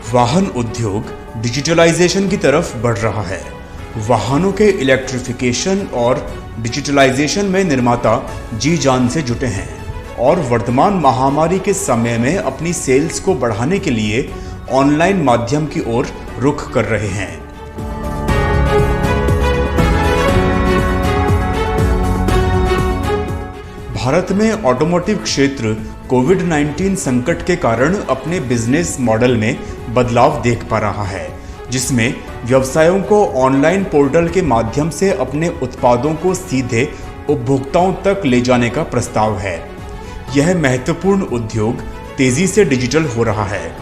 वाहन उद्योग डिजिटलाइजेशन की तरफ बढ़ रहा है। वाहनों के इलेक्ट्रिफिकेशन और डिजिटलाइजेशन में निर्माता जी जान से जुटे हैं और वर्तमान महामारी के समय में अपनी सेल्स को बढ़ाने के लिए ऑनलाइन माध्यम की ओर रुख कर रहे हैं। भारत में ऑटोमोटिव क्षेत्र कोविड-19 संकट के कारण अपने बिजनेस मॉडल में बदलाव देख पा रहा है, जिसमें व्यवसायों को ऑनलाइन पोर्टल के माध्यम से अपने उत्पादों को सीधे उपभोक्ताओं तक ले जाने का प्रस्ताव है। यह महत्वपूर्ण उद्योग तेजी से डिजिटल हो रहा है।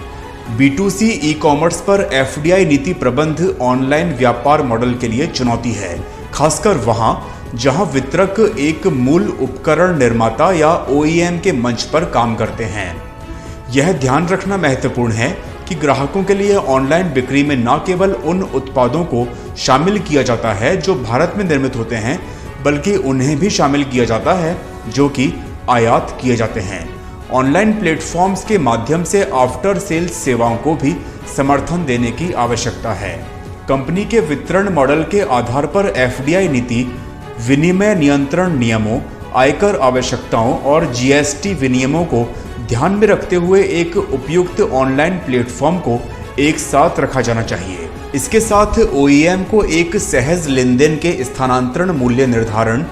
B2C ई कॉमर्स पर FDI नीति प्रबंध ऑनलाइन व्यापार मॉडल के लिए चुनौती है, खासकर वहां जहां वितरक एक मूल उपकरण निर्माता या OEM के मंच पर काम करते हैं। यह ध्यान रखना महत्वपूर्ण है कि ग्राहकों के लिए ऑनलाइन बिक्री में न केवल उन उत्पादों को शामिल किया जाता है जो भारत में निर्मित होते हैं, बल्कि उन्हें भी शामिल किया जाता है जो कि आयात किए जाते हैं। ऑनलाइन प्लेटफॉर्म्स के माध्यम से आफ्टर सेल्स सेवाओं को भी समर्थन देने की आवश्यकता है। कंपनी के वितरण मॉडल के आधार पर FDI नीति विनिमय नियंत्रण नियमों, आयकर आवश्यकताओं और GST विनियमों को ध्यान में रखते हुए एक उपयुक्त ऑनलाइन प्लेटफॉर्म को एक साथ रखा जाना चाहिए। इसके साथ OEM को एक सहज लेनदेन के स्थानांतरण मूल्य निर्धारण,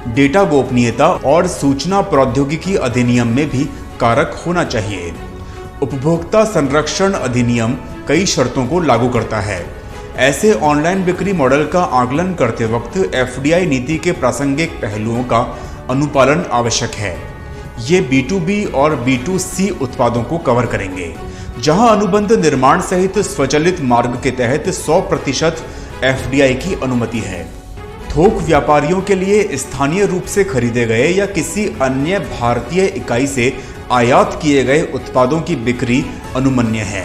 डेटा गोपनीयता और सूचना प्रौद्योगिकी अधिनियम में भी कारक होना चाहिए। उपभोक्ता संरक्षण अधिनियम कई शर्तों को लागू करता है। ऐसे ऑनलाइन बिक्री मॉडल का आकलन करते वक्त FDI नीति के प्रासंगिक पहलुओं का अनुपालन आवश्यक है। ये B2B और B2C उत्पादों को कवर करेंगे, जहां अनुबंध निर्माण सहित स्वचालित मार्ग के तहत 100% FDI की अनुमति है। थोक व्यापारियों के लिए स्थानीय रूप से खरीदे गए या किसी अन्य भारतीय इकाई से आयात किए गए उत्पादों की बिक्री अनुमन्य है।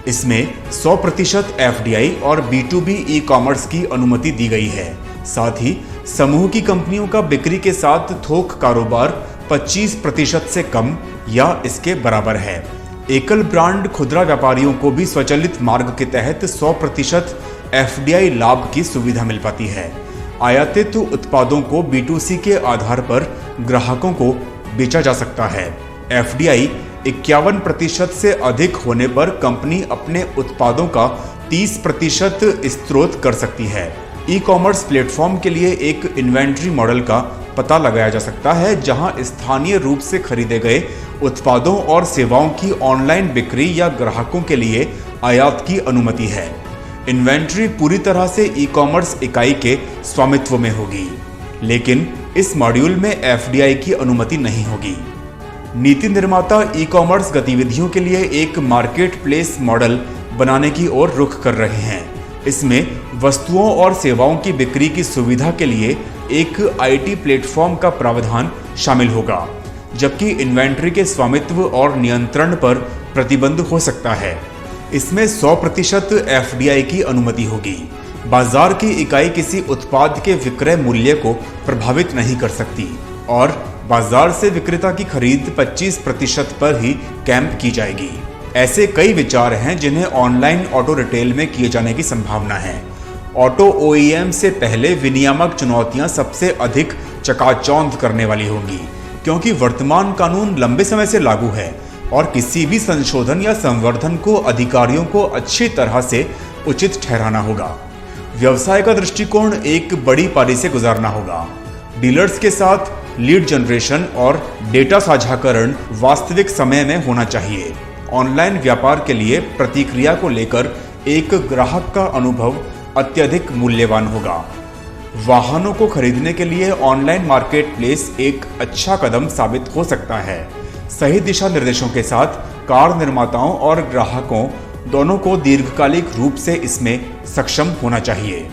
इसमें 100% FDI और B2B ई कॉमर्स की अनुमति दी गई है। साथ ही समूह की कंपनियों का बिक्री के साथ थोक कारोबार 25% से कम या इसके बराबर है। एकल ब्रांड खुदरा व्यापारियों को भी स्वचालित मार्ग के तहत 100% FDI लाभ की सुविधा मिल पाती है। आयातित उत्पादों को B2C के आधार पर ग्राहकों को बेचा जा सकता है। FDI 51% से अधिक होने पर कंपनी अपने उत्पादों का 30% स्त्रोत कर सकती है। ई कॉमर्स प्लेटफॉर्म के लिए एक इन्वेंट्री मॉडल का पता लगाया जा सकता है, जहां स्थानीय रूप से खरीदे गए उत्पादों और सेवाओं की ऑनलाइन बिक्री या ग्राहकों के लिए आयात की अनुमति है। इन्वेंट्री पूरी तरह से ई कॉमर्स इकाई के स्वामित्व में होगी, लेकिन इस मॉड्यूल में FDI की अनुमति नहीं होगी। नीति निर्माता ई कॉमर्स गतिविधियों के लिए एक मार्केट प्लेस मॉडल बनाने की ओर रुख कर रहे हैं। इसमें वस्तुओं और सेवाओं की बिक्री की सुविधा के लिए एक IT प्लेटफॉर्म का प्रावधान शामिल होगा, जबकि इन्वेंट्री के स्वामित्व और नियंत्रण पर प्रतिबंध हो सकता है। इसमें 100% FDI की अनुमति होगी। बाजार की इकाई किसी उत्पाद के विक्रय मूल्य को प्रभावित नहीं कर सकती और बाजार से विक्रेता की खरीद 25% पर ही कैंप की जाएगी। ऐसे कई विचार हैं जिन्हें ऑनलाइन ऑटो रिटेल में किए जाने की संभावना है। ऑटो OEM से पहले विनियामक चुनौतियां सबसे अधिक चकाचौंध करने वाली होंगी, क्योंकि वर्तमान कानून लंबे समय से लागू है और किसी भी संशोधन या संवर्धन को अधिकारियों को अच्छी तरह से उचित ठहराना होगा। व्यवसाय का दृष्टिकोण एक बड़ी पारी से गुजारना होगा। डीलर्स के साथ लीड जनरेशन और डेटा साझाकरण वास्तविक समय में होना चाहिए। ऑनलाइन व्यापार के लिए प्रतिक्रिया को लेकर एक ग्राहक का अनुभव अत्यधिक मूल्यवान होगा। वाहनों को खरीदने के लिए ऑनलाइन मार्केट प्लेस एक अच्छा कदम साबित हो सकता है। सही दिशा निर्देशों के साथ कार निर्माताओं और ग्राहकों दोनों को दीर्घकालिक रूप से इसमें सक्षम होना चाहिए।